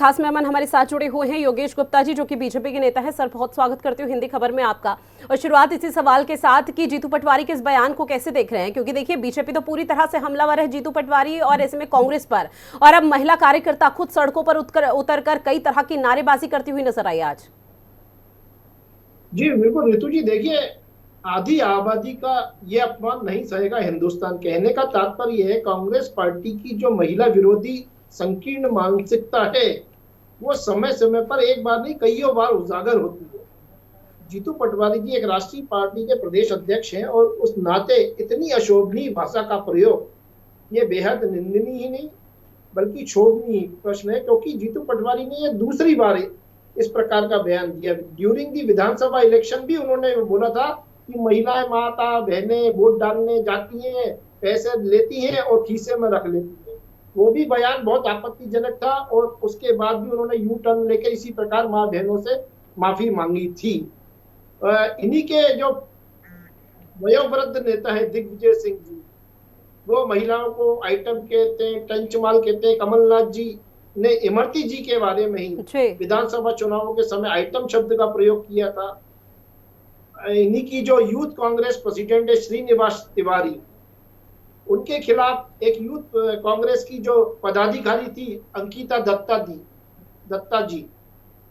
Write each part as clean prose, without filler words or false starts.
खास मेहमान हमारे साथ जुड़े हुए हैं योगेश गुप्ता जी, जो कि बीजेपी के नेता हैं। सर, बहुत स्वागत करती हूँ हिंदी खबर में आपका। और शुरुआत इसी सवाल के साथ कि जीतू पटवारी के इस बयान को कैसे देख रहे हैं, क्योंकि देखिए बीजेपी तो पूरी तरह से हमलावर है जीतू पटवारी और ऐसे में कांग्रेस पर, और अब महिला कार्यकर्ता खुद सड़कों पर उतरकर कई तरह की नारेबाजी करती हुई नजर आई आज। जी बिल्कुल रितु जी, देखिए आधी आबादी का ये अपमान नहीं सहेगा हिंदुस्तान। कहने का तात्पर्य है कांग्रेस पार्टी की जो महिला विरोधी संकीर्ण मानसिकता है वो समय समय पर एक बार नहीं कईयों बार उजागर होती है। जीतू पटवारी जी एक राष्ट्रीय पार्टी के प्रदेश अध्यक्ष हैं और उस नाते इतनी अशोभनीय भाषा का प्रयोग ये बेहद निंदनीय ही नहीं बल्कि शोभनीय प्रश्न है, क्योंकि जीतू पटवारी ने ये दूसरी बार इस प्रकार का बयान दिया। ड्यूरिंग दी विधानसभा इलेक्शन भी उन्होंने बोला था कि महिलाएं माता बहनें वोट डालने जाती हैं, पैसे लेती हैं और खीसे में रख लेती हैं। वो भी बयान बहुत आपत्तिजनक था और उसके बाद भी उन्होंने यू टर्न लेकर इसी प्रकार मां बहनों से माफी मांगी थी। इन्हीं के जो वयोवृद्ध नेता है दिग्विजय सिंह जी, वो महिलाओं को आइटम कहते हैं, टंचमाल कहते हैं। कमलनाथ जी ने इमरती जी के बारे में ही विधानसभा चुनावों के समय आइटम शब्द का प्रयोग किया था। इन्हीं की जो यूथ कांग्रेस प्रेसिडेंट है श्रीनिवास तिवारी, उनके खिलाफ एक यूथ कांग्रेस की जो पदाधिकारी थी अंकिता दत्ता जी,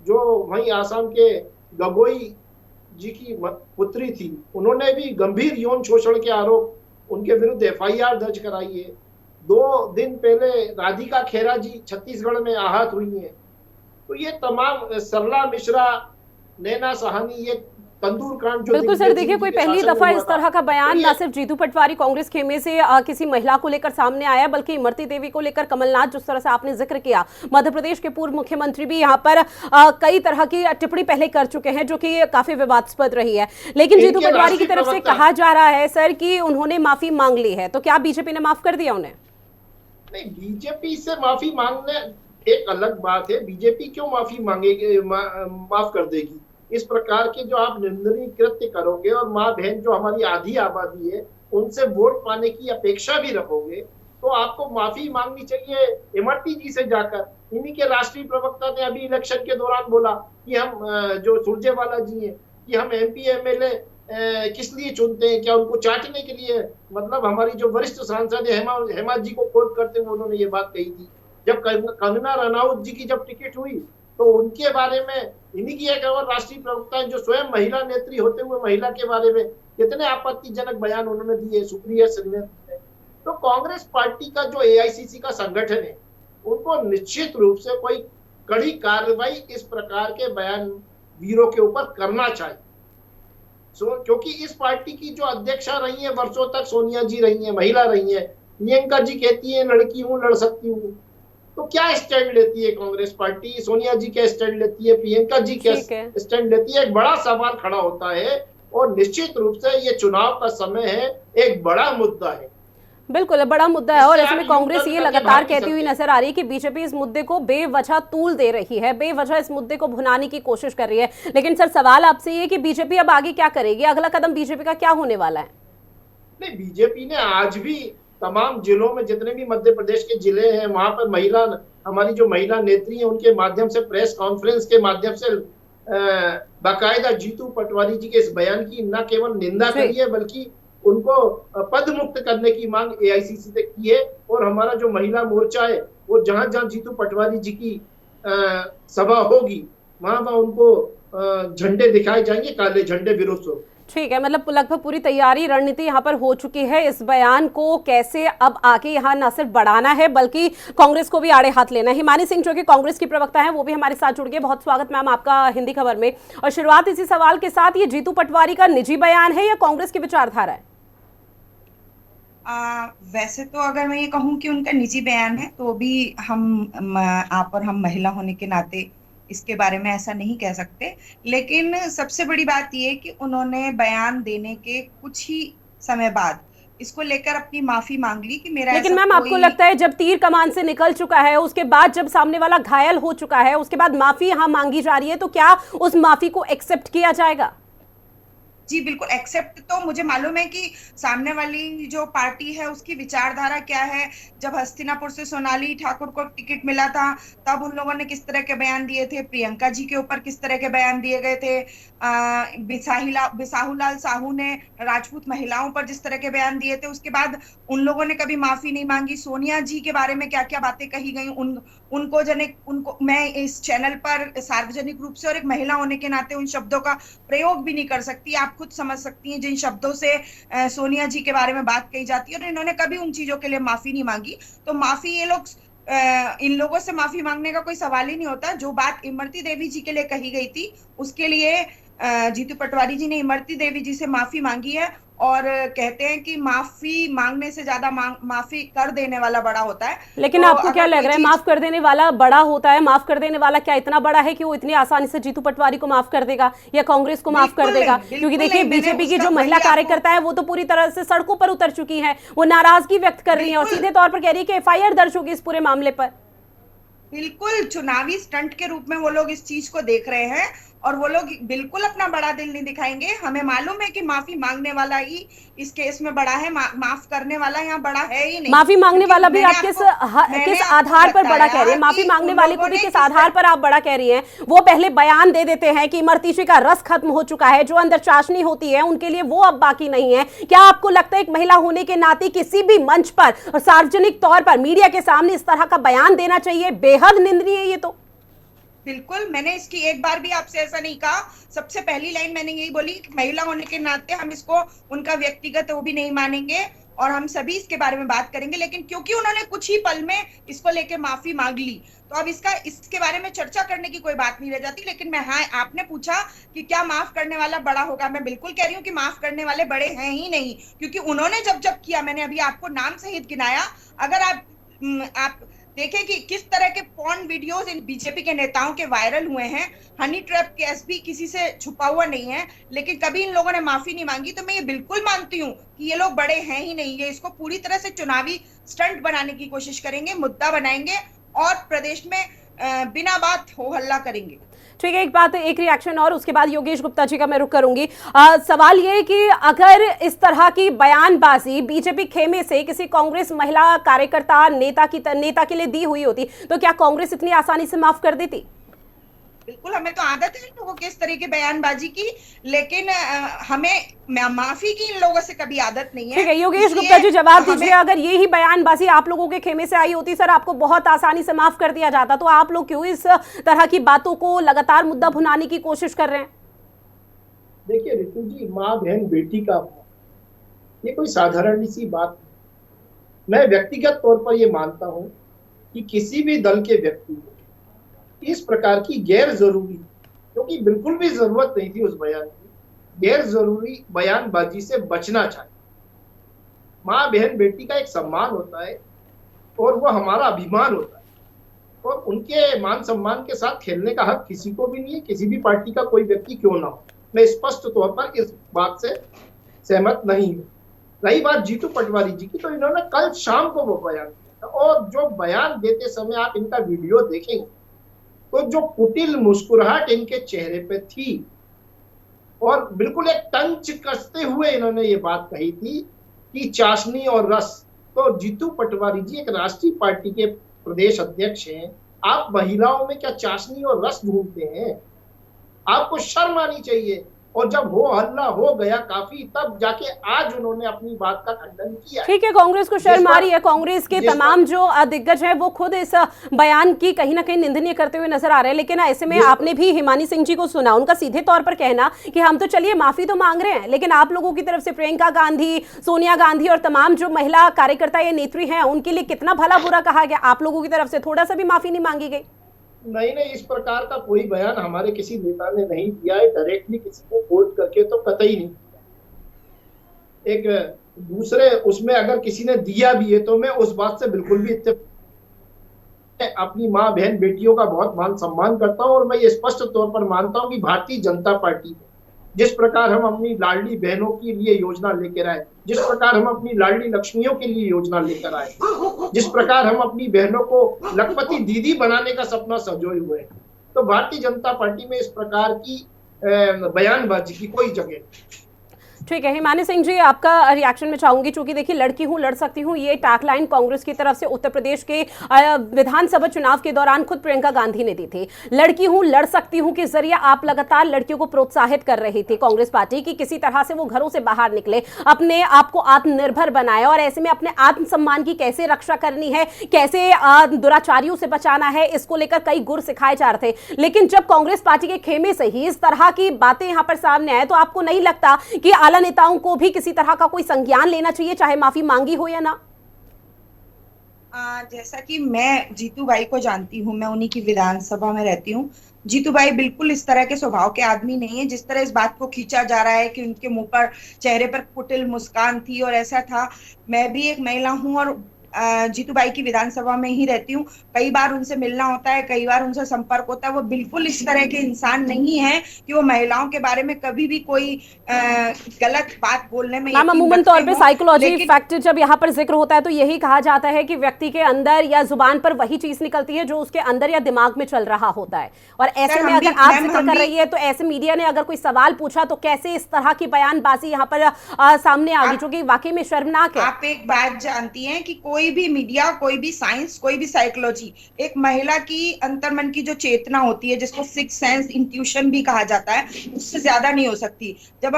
जो वहीं आसाम के गगोई जी की पुत्री थी, उन्होंने भी गंभीर यौन शोषण के आरोप उनके विरुद्ध एफआईआर दर्ज कराई है। 2 दिन पहले राधिका खेरा जी छत्तीसगढ़ में आहत हुई हैं। तो ये तमाम सरला मिश्रा, नैना सहानी, ये तंदूर कांड जो बिल्कुल सर, देखिए कोई पहली दफा इस तरह का बयान ना सिर्फ जीतू पटवारी कांग्रेस खेमे से किसी महिला को लेकर सामने आया, बल्कि इमरती देवी को लेकर कमलनाथ, जिस तरह से आपने जिक्र किया, मध्य प्रदेश के पूर्व मुख्यमंत्री भी यहाँ पर कई तरह की टिप्पणी पहले कर चुके हैं जो कि काफी विवादास्पद रही है। लेकिन जीतू पटवारी की तरफ से कहा जा रहा है सर कि उन्होंने माफी मांग ली है, तो क्या बीजेपी ने माफ कर दिया उन्हें? नहीं, बीजेपी से माफी मांगने एक अलग बात है। बीजेपी क्यों माफी मांगेगी, माफ कर देगी? इस प्रकार के जो आप निंदनीय कृत्य करोगे और माँ बहन जो हमारी आधी आबादी है उनसे वोट पाने की अपेक्षा भी रखोगे, तो आपको माफी मांगनी चाहिए इमरती जी से जाकर। इन्हीं के राष्ट्रीय प्रवक्ता ने अभी इलेक्शन के दौरान बोला कि हम जो सुरजेवाला जी हैं कि हम एमपी एमएलए किस लिए चुनते हैं, क्या उनको चाटने के लिए? मतलब हमारी जो वरिष्ठ सांसद है हेमा जी को कोट करते हुए उन्होंने ये बात कही थी। जब कंगना रनौत जी की जब टिकट हुई तो उनके बारे में इन्हीं की एक और राष्ट्रीय प्रवक्ता है जो स्वयं महिला नेत्री होते हुए महिला के बारे में कितने आपत्तिजनक बयान उन्होंने दिए, सुप्रिया श्रीवास्तव ने। तो कांग्रेस पार्टी का जो एआईसीसी का संगठन है उनको निश्चित रूप से कोई कड़ी कार्रवाई इस प्रकार के बयान वीरों के ऊपर करना चाहिए। क्योंकि इस पार्टी की जो अध्यक्षा रही है वर्षों तक सोनिया जी रही है, महिला रही है। प्रियंका जी कहती है लड़की हूँ, लड़ सकती हूँ। तो क्या स्टैंड लेती है कांग्रेस पार्टी? सोनिया जी क्या स्टैंड लेती है? प्रियंका जी क्या स्टैंड लेती है? एक बड़ा सवाल खड़ा होता है और निश्चित रूप से ये चुनाव का समय है, एक बड़ा मुद्दा है। बिल्कुल बड़ा मुद्दा है और ऐसे में कांग्रेस ये लगातार कहती हुई नजर आ रही है कि बीजेपी इस मुद्दे को बेवजह तूल दे रही है, बेवजह इस मुद्दे को भुनाने की कोशिश कर रही है। लेकिन सर सवाल आपसे ये कि बीजेपी अब आगे क्या करेगी, अगला कदम बीजेपी का क्या होने वाला है? नहीं, बीजेपी ने आज भी तमाम जिलों में जितने भी मध्य प्रदेश के जिले हैं वहां पर हमारी जो महिला नेत्री है उनके माध्यम से प्रेस कॉन्फ्रेंस के माध्यम से बाकायदा जीतू पटवारी जी के इस बयान की न केवल निंदा करी है बल्कि उनको पद मुक्त करने की मांग एआईसीसी से की है। और हमारा जो महिला मोर्चा है वो जहां जहां जीतू पटवारी जी की सभा होगी वहां उनको झंडे दिखाए जाएंगे, काले झंडे विरोध स्वरूप। ठीक है, मतलब लगभग पूरी तैयारी रणनीति यहाँ पर हो चुकी है। इस बयान को कैसे अब आगे यहाँ न सिर्फ बढ़ाना है बल्कि कांग्रेस को भी आड़े हाथ लेना है। हिमानी सिंह जो कि कांग्रेस की प्रवक्ता है वो भी हमारे साथ जुड़ गए। बहुत स्वागत मैम आपका हिंदी खबर में। और शुरुआत इसी सवाल के साथ, ये जीतू पटवारी का निजी बयान है या कांग्रेस की विचारधारा है? वैसे तो अगर मैं ये कहूँ कि उनका निजी बयान है तो भी आप और हम महिला होने के नाते इसके बारे में ऐसा नहीं कह सकते। लेकिन सबसे बड़ी बात यह है कि उन्होंने बयान देने के कुछ ही समय बाद इसको लेकर अपनी माफी मांग ली कि मेरा। लेकिन मैम आपको लगता है जब तीर कमान से निकल चुका है, उसके बाद जब सामने वाला घायल हो चुका है, उसके बाद माफी यहाँ मांगी जा रही है, तो क्या उस माफी को एक्सेप्ट किया जाएगा? जी बिल्कुल एक्सेप्ट, तो मुझे मालूम है कि सामने वाली जो पार्टी है उसकी विचारधारा क्या है। जब हस्तिनापुर से सोनाली ठाकुर को टिकट मिला था तब उन लोगों ने किस तरह के बयान दिए थे, प्रियंका जी के ऊपर किस तरह के बयान दिए गए थे, बिसाहुलाल साहू ने राजपूत महिलाओं पर जिस तरह के बयान दिए थे, उसके बाद उन लोगों ने कभी माफी नहीं मांगी। सोनिया जी के बारे में क्या क्या बातें कही गई, उनको मैं इस चैनल पर सार्वजनिक रूप से और एक महिला होने के नाते उन शब्दों का प्रयोग भी नहीं कर सकती। आप खुद समझ सकती हैं जिन शब्दों से सोनिया जी के बारे में बात कही जाती है, और इन्होंने कभी उन चीजों के लिए माफी नहीं मांगी। तो माफी ये लोग इन लोगों से माफी मांगने का कोई सवाल ही नहीं होता। जो बात इमरती देवी जी के लिए कही गई थी उसके लिए जीतू पटवारी जी ने इमरती देवी जी से माफी मांगी है, और कहते हैं कि माफी मांगने से ज्यादा माफी कर देने वाला बड़ा होता है। लेकिन तो आपको क्या लग रहा है माफ कर देने वाला बड़ा होता है? माफ कर देने वाला क्या इतना बड़ा है कि वो इतनी आसानी से जीतू पटवारी को माफ कर देगा या कांग्रेस को माफ कर देगा? क्योंकि देखिए बीजेपी की जो महिला कार्यकर्ता है वो तो पूरी तरह से सड़कों पर उतर चुकी है, वो नाराजगी व्यक्त कर रही है और सीधे तौर पर कह रही है कि एफआईआर दर्ज होगी इस पूरे मामले पर। बिल्कुल चुनावी स्टंट के रूप में वो लोग इस चीज को देख रहे हैं, और वो लोग बिल्कुल अपना बड़ा दिल नहीं दिखाएंगे। हमें मालूम है कि माफी मांगने वाला ही इस केस में बड़ा है, माफ करने वाला यहाँ बड़ा है ही नहीं। माफी मांगने वाला भी आप किस आधार पर बड़ा कह रही हैं? माफी मांगने वाले को भी किस आधार पर आप बड़ा कह रही हैं? वो पहले बयान दे देते हैं कि इमरती जी का रस खत्म हो चुका है, जो अंदर चाशनी होती है उनके लिए वो अब बाकी नहीं है। क्या आपको लगता है एक महिला होने के नाते किसी भी मंच पर और सार्वजनिक तौर पर मीडिया के सामने इस तरह का बयान देना चाहिए? बेहद निंदनीय है ये तो। बिल्कुल, मैंने इसकी एक बार भी आपसे ऐसा नहीं कहा। सबसे पहली लाइन मैंने यही बोली कि महिला होने के नाते हम इसको उनका व्यक्तिगत वो भी नहीं मानेंगे और हम सभी इसके बारे में बात करेंगे। लेकिन क्योंकि उन्होंने कुछ ही पल में इसको लेके माफी मांग ली, तो अब इसके बारे में चर्चा करने की कोई बात नहीं रह जाती। लेकिन मैं, हाँ, आपने पूछा कि क्या माफ करने वाला बड़ा होगा, मैं बिल्कुल कह रही हूँ कि माफ करने वाले बड़े हैं ही नहीं, क्योंकि उन्होंने जब किया, मैंने अभी आपको नाम सहित गिनाया। अगर आप देखें कि किस तरह के पॉर्न वीडियोस इन बीजेपी के नेताओं के वायरल हुए हैं। हनी ट्रैप केस भी किसी से छुपा हुआ नहीं है, लेकिन कभी इन लोगों ने माफी नहीं मांगी। तो मैं ये बिल्कुल मानती हूँ कि ये लोग बड़े हैं ही नहीं, ये इसको पूरी तरह से चुनावी स्टंट बनाने की कोशिश करेंगे, मुद्दा बनाएंगे और प्रदेश में बिना बात हो हल्ला करेंगे। ठीक है, एक बात, एक रिएक्शन और उसके बाद योगेश गुप्ता जी का मैं रुख करूंगी। सवाल ये है कि अगर इस तरह की बयानबाजी बीजेपी खेमे से किसी कांग्रेस महिला कार्यकर्ता नेता के लिए दी हुई होती तो क्या कांग्रेस इतनी आसानी से माफ कर देती? बिल्कुल, हमें तो आदत है इन लोगों की इस तरह की बयानबाजी की, लेकिन हमें माफी की इन लोगों से कभी आदत नहीं है। ठीक है, योगेश गुप्ता जी जवाब दीजिए। अगर यही बयानबाजी आप लोगों के खेमे से आई होती, सर, आपको बहुत आसानी से माफ कर दिया जाता, तो आप लोग क्यों इस तरह की बातों को लगातार मुद्दा भुनाने की कोशिश कर रहे हैं? देखिए ऋतु जी, माँ बहन बेटी का ये कोई साधारण सी बात नहीं। मैं व्यक्तिगत तौर पर ये मानता हूँ कि किसी भी दल के व्यक्ति को इस प्रकार की गैर जरूरी, क्योंकि बिल्कुल भी जरूरत नहीं थी उस बयान की, गैर जरूरी बयानबाजी से बचना चाहिए। माँ बहन बेटी का एक सम्मान होता है और वो हमारा अभिमान होता है, और उनके मान सम्मान के साथ खेलने का हक किसी को भी नहीं है, किसी भी पार्टी का कोई व्यक्ति क्यों ना हो। मैं स्पष्ट तौर पर इस बात से सहमत नहीं हूँ। रही बात जीतू पटवारी जी की, तो इन्होंने कल शाम को वो बयान दिया था, और जो बयान देते समय आप इनका वीडियो देखेंगे तो जो कुटिल मुस्कुराहट इनके चेहरे पे थी और बिल्कुल एक तंज कसते हुए इन्होंने ये बात कही थी कि चाशनी और रस। तो जीतू पटवारी जी एक राष्ट्रीय पार्टी के प्रदेश अध्यक्ष हैं, आप महिलाओं में क्या चाशनी और रस ढूंढते हैं? आपको शर्म आनी चाहिए। और जब हो हल्ला हो गया काफी, तब जाके आज उन्होंने अपनी बात का खंडन किया। ठीक है, कांग्रेस को शर्म आ रही है। कांग्रेस के तमाम जो दिग्गज हैं वो खुद इस बयान की कहीं ना कहीं निंदनीय करते हुए नजर आ रहे हैं, लेकिन ऐसे में आपने भी हिमानी सिंह जी को सुना, उनका सीधे तौर पर कहना कि हम तो चलिए माफी तो मांग रहे हैं, लेकिन आप लोगों की तरफ से प्रियंका गांधी, सोनिया गांधी और तमाम जो महिला कार्यकर्ता या नेत्री हैं उनके लिए कितना भला बुरा कहा गया, आप लोगों की तरफ से थोड़ा सा भी माफी नहीं मांगी गई? नहीं, इस प्रकार का कोई बयान हमारे किसी नेता ने नहीं दिया है, डायरेक्टली किसी को कोट करके तो कतई नहीं। एक दूसरे उसमें अगर किसी ने दिया भी है तो मैं उस बात से बिल्कुल भी अपनी माँ बहन बेटियों का बहुत मान सम्मान करता हूँ, और मैं ये स्पष्ट तौर पर मानता हूँ कि भारतीय जनता पार्टी जिस प्रकार हम अपनी लाडली बहनों के लिए योजना लेकर आए, जिस प्रकार हम अपनी लाडली लक्ष्मियों के लिए योजना लेकर आए, जिस प्रकार हम अपनी बहनों को लखपति दीदी बनाने का सपना संजोए हुए हैं, तो भारतीय जनता पार्टी में इस प्रकार की बयानबाजी की कोई जगह नहीं। ठीक है, हिमानी सिंह जी, आपका रिएक्शन में चाहूंगी। चूंकि देखिए, लड़की हूं लड़ सकती हूं, ये टैगलाइन कांग्रेस की तरफ से उत्तर प्रदेश के विधानसभा चुनाव के दौरान खुद प्रियंका गांधी ने दी थी। लड़की हूं लड़ सकती हूं के जरिए आप लगातार लड़कियों को प्रोत्साहित कर रही थी कांग्रेस पार्टी की, किसी तरह से वो घरों से बाहर निकले, अपने आप को आत्मनिर्भर बनाए, और ऐसे में अपने आत्मसम्मान की कैसे रक्षा करनी है, कैसे दुराचारियों से बचाना है, इसको लेकर कई गुर सिखाए जा रहे थे। लेकिन जब कांग्रेस पार्टी के खेमे से ही इस तरह की बातें यहां पर सामने आए, तो आपको नहीं लगता कि आला नेताओं को भी किसी तरह का कोई संज्ञान लेना चाहिए, चाहे माफी मांगी हो या ना? जैसा कि मैं जीतू भाई को जानती हूँ, मैं उन्हीं की विधानसभा में रहती हूँ। जीतू भाई बिल्कुल इस तरह के स्वभाव के आदमी नहीं है। जिस तरह इस बात को खींचा जा रहा है कि उनके मुंह पर, चेहरे पर कुटिल मुस्कान थी और ऐसा था, मैं भी एक महिला हूँ और जीतू भाई की विधानसभा में ही रहती हूँ। कई बार उनसे मिलना होता है, कई बार उनसे संपर्क होता है। वो बिल्कुल इस तरह के इंसान नहीं है कि वो महिलाओं के बारे में कभी भी कोई गलत बात बोलने में मैम, अमूमन तौर पे साइकोलॉजी फैक्टर जब यहाँ पर जिक्र होता है तो यही कहा जाता है कि व्यक्ति के अंदर या जुबान पर वही चीज निकलती है जो उसके अंदर या दिमाग में चल रहा होता है। और ऐसे में अगर आप जिक्र कर रही है तो ऐसे मीडिया ने अगर कोई सवाल पूछा तो कैसे इस तरह की बयानबाजी यहाँ पर सामने आ गई, जो कि वाकई में शर्मनाक है। आप एक बात जानती हैं कि कोई भी मीडिया, कोई भी साइंस, कोई भी साइकोलॉजी, एक महिला की अंतर्मन की जो चेतना होती है, जिसको सिक्स सेंस, इंट्यूशन भी कहा जाता है, उससे ज्यादा नहीं हो सकती। जब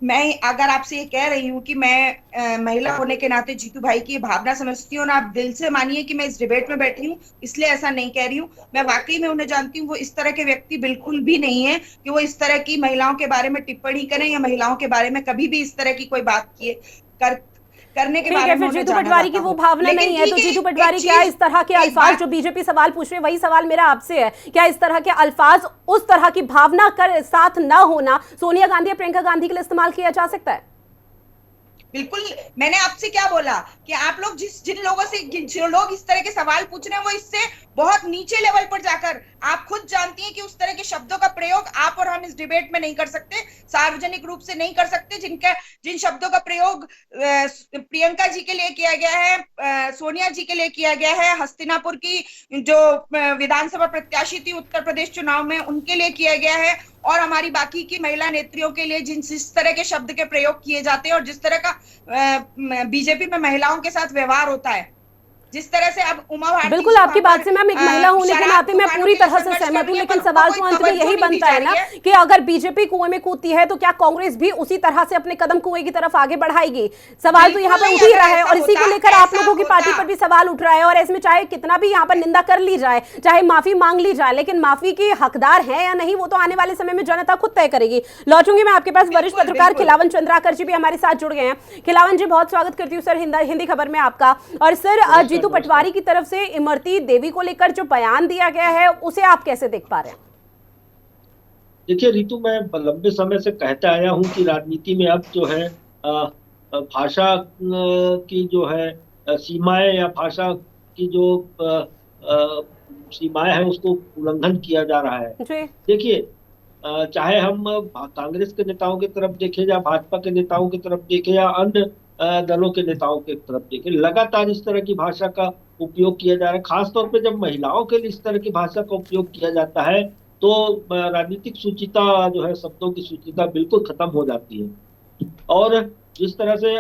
मैं अगर आपसे ये कह रही हूँ कि मैं महिला होने के नाते जीतू भाई की भावना समझती हूँ, और आप दिल से मानिए कि मैं इस डिबेट में बैठी हूँ, इसलिए ऐसा नहीं कह रही हूँ। मैं वाकई में उन्हें जानती हूँ। वो इस तरह के व्यक्ति बिल्कुल भी नहीं है कि वो इस तरह की महिलाओं के बारे में टिप्पणी करें या महिलाओं के बारे में कभी भी इस तरह की कोई बात किए करने के बारे में। जीतू पटवारी की वो भावना नहीं है, तो जीतू पटवारी क्या इस तरह के अल्फाज जो बीजेपी सवाल पूछ रहे हैं, वही सवाल मेरा आपसे है, क्या इस तरह के अल्फाज, उस तरह की भावना कर साथ ना होना सोनिया गांधी या प्रियंका गांधी के लिए इस्तेमाल किया जा सकता है? बिल्कुल। मैंने आपसे क्या बोला कि आप लोग जो लोग इस तरह के सवाल पूछ रहे हैं, वो इससे बहुत नीचे लेवल पर जाकर, आप खुद जानती हैं कि उस तरह के शब्दों का प्रयोग आप और हम इस डिबेट में नहीं कर सकते, सार्वजनिक रूप से नहीं कर सकते। जिन शब्दों का प्रयोग प्रियंका जी के लिए किया गया है, सोनिया जी के लिए किया गया है, हस्तिनापुर की जो विधानसभा प्रत्याशी थी उत्तर प्रदेश चुनाव में, उनके लिए किया गया है, और हमारी बाकी की महिला नेत्रियों के लिए जिस तरह के शब्द के प्रयोग किए जाते हैं और जिस तरह का बीजेपी में महिलाओं के साथ व्यवहार होता है, जिस तरह से अब उमा भारती, बिल्कुल आपकी बात से मैम एक महिला होने के नाते मैं पूरी तरह से सहमत हूं, लेकिन सवाल तो अंत में यही बनता है ना कि अगर बीजेपी कुएं में कूदती है तो क्या कांग्रेस भी उसी तरह से अपने कदम कुएं की तरफ आगे बढ़ाएगी? सवाल तो यहाँ पर उठ ही रहा है, और इसी को लेकर आप लोगों की पार्टी पर भी सवाल उठ रहा है। और इसमें चाहे कितना भी यहाँ पर निंदा कर ली जाए, चाहे माफी मांग ली जाए, लेकिन माफी के हकदार है या नहीं वो तो आने वाले समय में जनता खुद तय करेगी। लौटूंगी मैं आपके पास, वरिष्ठ पत्रकार खिलावन चंद्राकर जी भी हमारे साथ जुड़ गए हैं। खिलावन जी, बहुत स्वागत करती हूँ सर हिंदी खबर में आपका। और सर, जीतू पटवारी की तरफ से इमरती देवी को लेकर जो बयान दिया गया है, उसे आप कैसे देख पा रहे हैं? देखिए रितु, मैं लंबे समय से कहता आया हूं कि राजनीति में अब जो है भाषा की जो है सीमाएं या भाषा की जो सीमाएं हैं उसको उल्लंघन किया जा रहा है। देखिए, चाहे हम कांग्रेस के नेताओं की तरफ देखें या भाजपा के नेताओं की तरफ देखें या अन्य दलों के नेताओं की तरफ देखें, लगातार इस तरह की भाषा का उपयोग किया जा रहा है। खासतौर पे जब महिलाओं के लिए इस तरह की भाषा का उपयोग किया जाता है तो राजनीतिक सूचिता जो है, शब्दों की सूचिता बिल्कुल खत्म हो जाती है। और जिस तरह से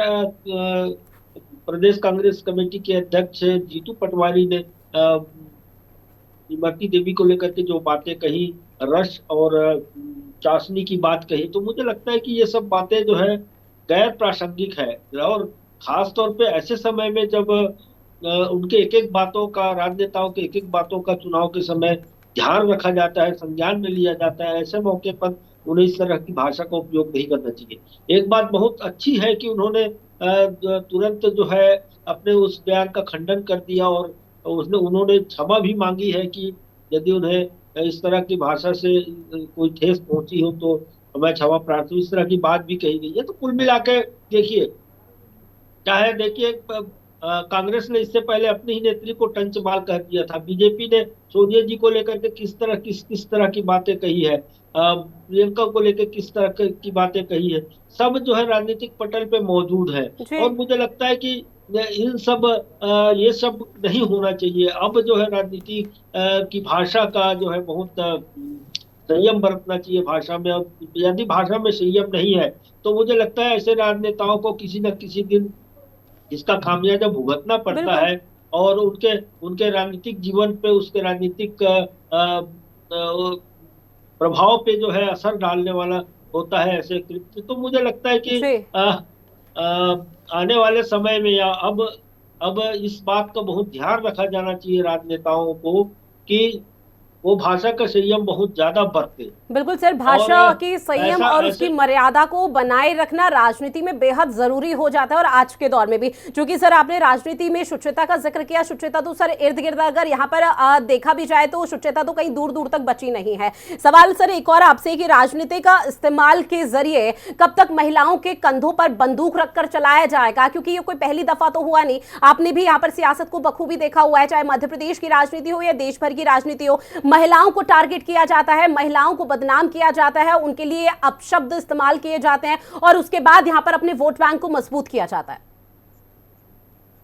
प्रदेश कांग्रेस कमेटी के अध्यक्ष जीतू पटवारी ने इमरती देवी को लेकर के जो बातें कही, रश और चाशनी की बात कही, तो मुझे लगता है कि ये सब बातें जो है गैर प्रासंगिक है। और खास तौर पे ऐसे समय में जब उनके एक एक बातों का, राजनेताओं के एक एक बातों का चुनाव के समय ध्यान रखा जाता है, संज्ञान में लिया जाता है, ऐसे मौके पर उन्हें इस तरह की भाषा का उपयोग नहीं करना चाहिए। एक बात बहुत अच्छी है कि उन्होंने तुरंत जो है अपने उस बयान का खंडन कर दिया और उन्होंने क्षमा भी मांगी है कि यदि उन्हें इस तरह की भाषा से कोई ठेस पहुंची हो तो मैं क्षमा प्रार्थी, इस तरह की बात भी कही गई है। तो कुल मिला के देखिए, कांग्रेस ने इससे पहले अपनी ही नेत्री को टंचमाल कह दिया था, बीजेपी ने सोनिया जी को लेकर के किस तरह की बातें कही है, प्रियंका को लेकर किस तरह की बातें कही है, सब जो है राजनीतिक पटल पे मौजूद है। और मुझे लगता है कि ये सब नहीं होना चाहिए। अब जो है राजनीति की भाषा का जो है बहुत संयम बरतना चाहिए भाषा में, और यदि भाषा में संयम नहीं है तो मुझे लगता है ऐसे राजनेताओं को किसी न किसी दिन इसका खामियाजा भुगतना पड़ता बिल्कुल। है, और उनके उनके राजनीतिक जीवन पे, उसके राजनीतिक प्रभाव पे जो है असर डालने वाला होता है ऐसे कृत्य। तो मुझे लगता है कि जी आने वाले समय में या अब इस बात का बहुत ध्यान रखा जाना चाहिए राजनेताओं को कि वो भाषा का संयम बहुत ज्यादा बरते। बिल्कुल सर, भाषा और की संयम ऐसा और उसकी मर्यादा को बनाए रखना राजनीति में बेहद जरूरी हो जाता है, और आज के दौर में भी। क्योंकि सर आपने राजनीति में शुचिता का जिक्र किया, शुचिता तो सर इर्द गिर्द अगर यहाँ पर देखा भी जाए तो शुचिता तो कहीं दूर दूर तक बची नहीं है। सवाल सर एक और आपसे कि राजनीति का इस्तेमाल के जरिए कब तक महिलाओं के कंधों पर बंदूक रखकर चलाया जाएगा, क्योंकि ये कोई पहली दफा तो हुआ नहीं। आपने भी यहाँ पर सियासत को बखूबी देखा हुआ है, चाहे मध्य प्रदेश की राजनीति हो या देश भर की राजनीति हो। महिलाओं को टारगेट किया जाता है, महिलाओं को बदनाम किया जाता है, उनके लिए अपशब्द इस्तेमाल किए जाते हैं, और उसके बाद यहां पर अपने वोट बैंक को मजबूत किया जाता है।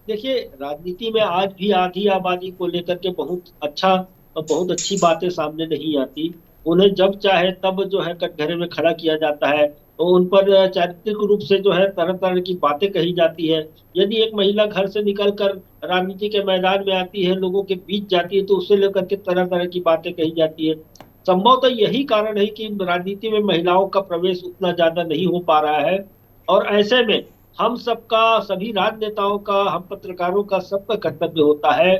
देखिए, राजनीति में आज भी आधी आबादी को लेकर के बहुत अच्छी बातें सामने नहीं आती। उन्हें जब चाहे तब जो है कटघरे में खड़ा किया जाता है, तो उन पर चारित्रिक रूप से जो है तरह तरह की बातें कही जाती है। यदि एक महिला घर से निकलकर राजनीति के मैदान में आती है, लोगों के बीच जाती है, तो उससे लेकर के तरह तरह की बातें कही जाती है। संभवतः यही कारण है कि राजनीति में महिलाओं का प्रवेश उतना ज्यादा नहीं हो पा रहा है, और ऐसे में हम सबका, सभी राजनेताओं का, हम पत्रकारों का, सबका कर्तव्य होता है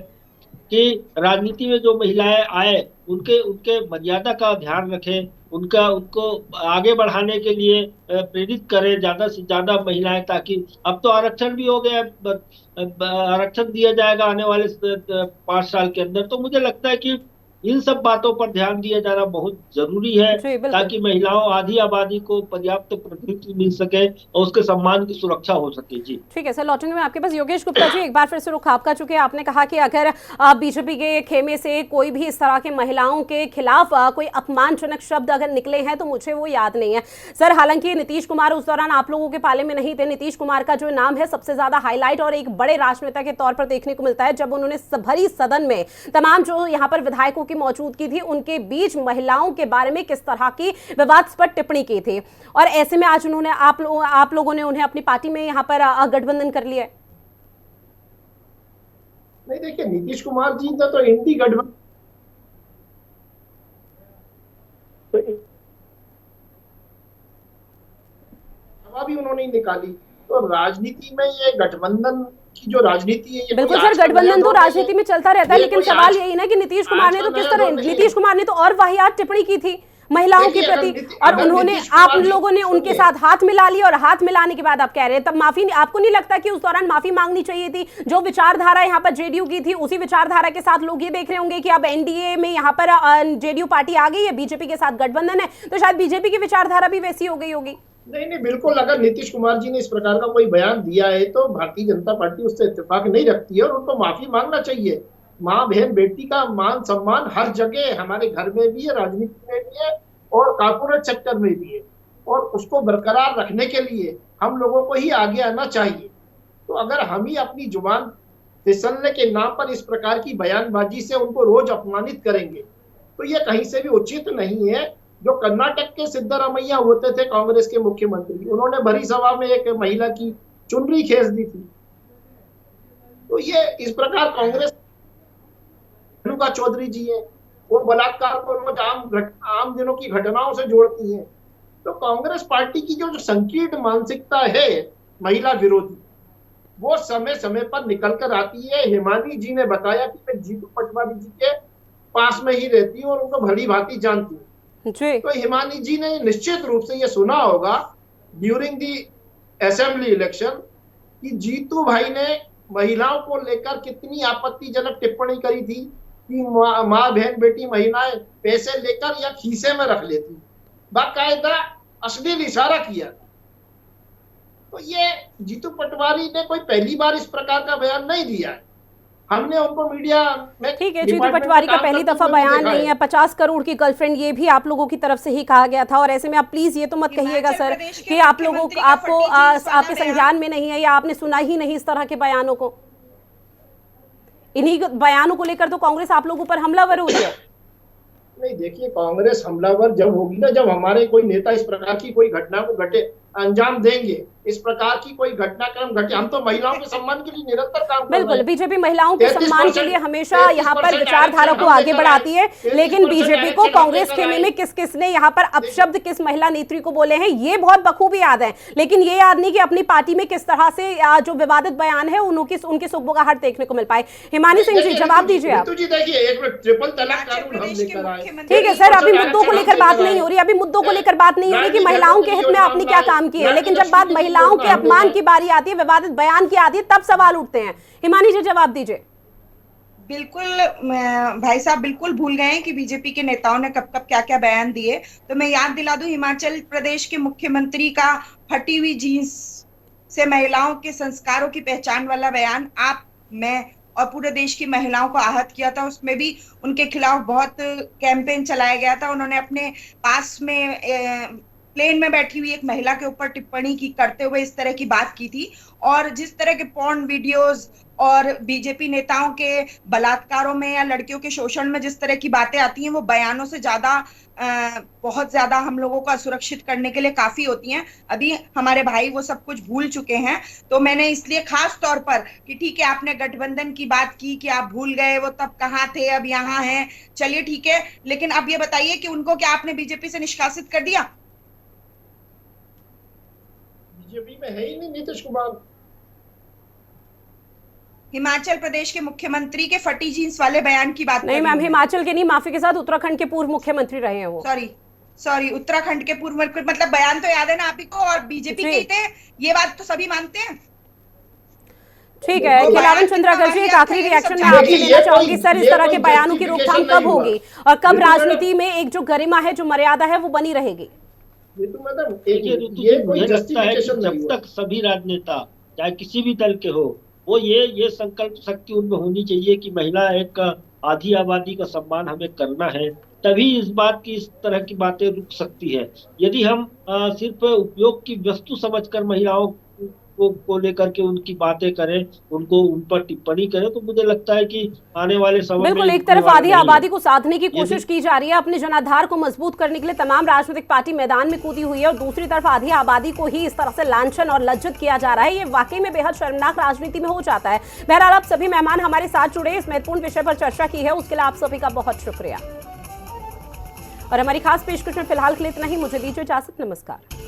कि राजनीति में जो महिलाएं आए उनके मर्यादा का ध्यान रखें, उनको आगे बढ़ाने के लिए प्रेरित करें ज्यादा से ज्यादा महिलाएं, ताकि अब तो आरक्षण भी हो गया, आरक्षण दिया जाएगा आने वाले 5 साल के अंदर। तो मुझे लगता है कि इन सब बातों पर ध्यान दिया जाना बहुत जरूरी है, ताकि महिलाओं, आधी आबादी को पर्याप्त प्रतिनिधित्व मिल सके और उसके सम्मान की सुरक्षा हो सके। जी ठीक है सर, लौटेंगे मैं आपके पास। योगेश गुप्ता जी, एक बार फिर से रुख आपका, चूंकि आपने कहा कि अगर बीजेपी के खेमे से कोई भी इस तरह के महिलाओं के खिलाफ कोई अपमानजनक शब्द अगर निकले हैं तो मुझे वो याद नहीं है सर। हालांकि नीतीश कुमार उस दौरान आप लोगों के पाले में नहीं थे। नीतीश कुमार का जो नाम है सबसे ज्यादा हाईलाइट और एक बड़े राजनेता के तौर पर देखने को मिलता है जब उन्होंने भरी सदन में तमाम जो यहाँ पर विधायकों की मौजूदगी थी उनके बीच महिलाओं के बारे में किस तरह की विवादास्पद टिप्पणी की थी, और ऐसे में आज उन्होंने आप लोगों ने उन्हें अपनी पार्टी में यहाँ पर गठबंधन कर लिया है। नहीं, देखिए, नीतीश कुमार जी ने तो इंडी गठबंधन भी उन्होंने निकाली। तो राजनीति में ये गठबंधन की जो राजनीति है, ये बिल्कुल सर, गठबंधन तो राजनीति में चलता रहता है, लेकिन सवाल यही ना कि नीतीश कुमार ने तो किस तरह, नीतीश कुमार ने तो और वाहियात टिप्पणी की थी महिलाओं के प्रति, और उन्होंने, आप लोगों ने उनके साथ हाथ मिला लिया, और हाथ मिलाने के बाद आप कह रहे हैं तब माफी, आपको नहीं लगता कि उस दौरान माफी मांगनी चाहिए थी? जो विचारधारा यहाँ पर जेडीयू की थी उसी विचारधारा के साथ लोग ये देख रहे होंगे कि अब एनडीए में यहाँ पर जेडीयू पार्टी आ गई है, बीजेपी के साथ गठबंधन है, तो शायद बीजेपी की विचारधारा भी वैसी हो गई होगी। नहीं, बिल्कुल। अगर नीतीश कुमार जी ने इस प्रकार का कोई बयान दिया है तो भारतीय जनता पार्टी उससे इत्तेफाक नहीं रखती है, और उनको माफी मांगना चाहिए। माँ बहन बेटी का मान सम्मान हर जगह, हमारे घर में भी है, राजनीति में भी है, और कॉर्पोरेट सेक्टर में भी है, और उसको बरकरार रखने के लिए हम लोगों को ही आगे आना चाहिए। तो अगर हम ही अपनी जुबान फिसलने के नाम पर इस प्रकार की बयानबाजी से उनको रोज अपमानित करेंगे तो ये कहीं से भी उचित नहीं है। जो कर्नाटक के सिद्धरामैया होते थे कांग्रेस के मुख्यमंत्री, उन्होंने भरी सभा में एक महिला की चुनरी खींच दी थी। तो ये इस प्रकार कांग्रेस, रेणुका चौधरी जी है, वो बलात्कार को रोज आम दिनों की घटनाओं से जोड़ती हैं। तो कांग्रेस पार्टी की जो संकीर्ण मानसिकता है महिला विरोधी, वो समय समय पर निकल कर आती है। हिमानी जी ने बताया कि मैं जीतू पटवारी जी के पास में ही रहती हूँ और उनको भली भांति जानती हूँ। तो हिमानी जी ने निश्चित रूप से ये सुना होगा ड्यूरिंग दी असेंबली इलेक्शन कि जीतू भाई ने महिलाओं को लेकर कितनी आपत्तिजनक टिप्पणी करी थी कि माँ बहन बेटी महिलाएं पैसे लेकर या खीसे में रख लेती, बाकायदा अश्लील इशारा किया। तो ये जीतू पटवारी ने कोई पहली बार इस प्रकार का बयान नहीं दिया है। हमने उनको मीडिया में, ठीक है, जीतू पटवारी का पहली दफा बयान नहीं है। 50 करोड़ की गर्लफ्रेंड, ये भी आप लोगों की तरफ से ही कहा गया था, और ऐसे में आप प्लीज ये तो मत कहिएगा सर कि आप लोगों को, आपको आपके संज्ञान में नहीं है या आपने सुना ही नहीं इस तरह के बयानों को। इन्हीं बयानों को लेकर तो कांग्रेस आप लोगों पर हमलावर हो गया। नहीं, देखिए कांग्रेस हमलावर जब होगी ना, जब हमारे कोई नेता इस प्रकार की कोई घटना को अंजाम देंगे, इस प्रकार की कोई घटनाक्रम घटे। हम तो महिलाओं के सम्मान के लिए निरंतर काम कर रहे बिल्कुल, हैं। बीजेपी महिलाओं के सम्मान के लिए हमेशा यहाँ पर 33% विचारधारा को आगे बढ़ाती है, लेकिन बीजेपी को 33% कांग्रेस खेमे में किस किस ने यहाँ पर अपशब्द किस महिला नेत्री को बोले हैं ये बहुत बखूबी याद है, लेकिन ये याद नहीं कि अपनी पार्टी में किस तरह से जो विवादित बयान है उनकी सुगबुगाहट देखने को मिल पाए। हिमानी सिंह जी, जवाब दीजिए आप। जी देखिए, एक ट्रिपल तलाक कानून हम लेकर आए। ठीक है सर, अभी मुद्दों को लेकर बात नहीं हो रही, अभी मुद्दों को लेकर बात नहीं हो रही कि महिलाओं के हित में आपने क्या काम किए हैं, लेकिन जब बात महिलाओं के अपमान की बारी आती है, विवादित बयान की आती है, तब सवाल उठते हैं। हिमानी जी, जवाब दीजिए। बिल्कुल भाई साहब बिल्कुल भूल गए हैं कि बीजेपी के नेताओं ने कब कब क्या क्या बयान दिए। तो मैं याद दिला दूं, हिमाचल प्रदेश के मुख्यमंत्री का फटी हुई जीन्स से महिलाओं के संस्कारों की पहचान वाला बयान आप, मैं और पूरे देश की महिलाओं को आहत किया था। उसमें भी उनके खिलाफ बहुत कैंपेन चलाया गया था। उन्होंने अपने पास में प्लेन में बैठी हुई एक महिला के ऊपर टिप्पणी की करते हुए इस तरह की बात की थी। और जिस तरह के पॉर्न वीडियोस और बीजेपी नेताओं के बलात्कारों में या लड़कियों के शोषण में जिस तरह की बातें आती हैं, वो बयानों से ज्यादा बहुत ज्यादा हम लोगों को असुरक्षित करने के लिए काफी होती हैं। अभी हमारे भाई वो सब कुछ भूल चुके हैं। तो मैंने इसलिए खास तौर पर कि ठीक है, आपने गठबंधन की बात की कि आप भूल गए, वो तब कहाँ थे अब यहाँ हैं, चलिए ठीक है, लेकिन अब ये बताइए कि उनको क्या आपने बीजेपी से निष्कासित कर दिया? बीजेपी में है ही नहीं नीतीश कुमार। हिमाचल प्रदेश के मुख्यमंत्री के फटी जीन्स वाले बयान की बात नहीं मैम, हिमाचल के नहीं, माफी के साथ उत्तराखंड के पूर्व मुख्यमंत्री रहे हैं वो। सॉरी उत्तराखंड के पूर्व, मतलब बयान तो याद है ना आप ही को, और बीजेपी के ही थे, ये बात तो सभी मानते हैं। ठीक है, खिलावन चंद्राकर जी, एक आखिरी रिएक्शन मैं आपसे लेना चाहूंगी सर। इस तरह के बयानों की रोकथाम कब होगी और कब राजनीति में एक जो गरिमा है, जो मर्यादा है, वो बनी रहेगी? ये मुझे लगता है कि जब तक सभी राजनेता चाहे किसी भी दल के हो, वो ये संकल्प शक्ति उनमें होनी चाहिए कि महिला एक आधी आबादी का सम्मान हमें करना है, तभी इस बात की, इस तरह की बातें रुक सकती है। यदि हम सिर्फ उपयोग की वस्तु समझकर महिलाओं को लेकर के उनकी बातें करें, उनको उन पर टिप्पणी करें, तो मुझे लगता है कि आने वाले समय में बिल्कुल एक तरफ आधी आबादी को साधने की कोशिश की जा रही है, अपने जनाधार को मजबूत करने के लिए तमाम राजनीतिक पार्टी मैदान में कूदी हुई है, और दूसरी तरफ आधी आबादी को ही इस तरह से लांछन और लज्जित किया जा रहा है। ये वाकई में बेहद शर्मनाक राजनीति में हो जाता है। बहरहाल आप सभी मेहमान हमारे साथ जुड़े, इस महत्वपूर्ण विषय पर चर्चा की है, उसके लिए आप सभी का बहुत शुक्रिया। और हमारी खास पेशकश में फिलहाल के लिए इतना ही, मुझे दीजिए इजाजत, नमस्कार।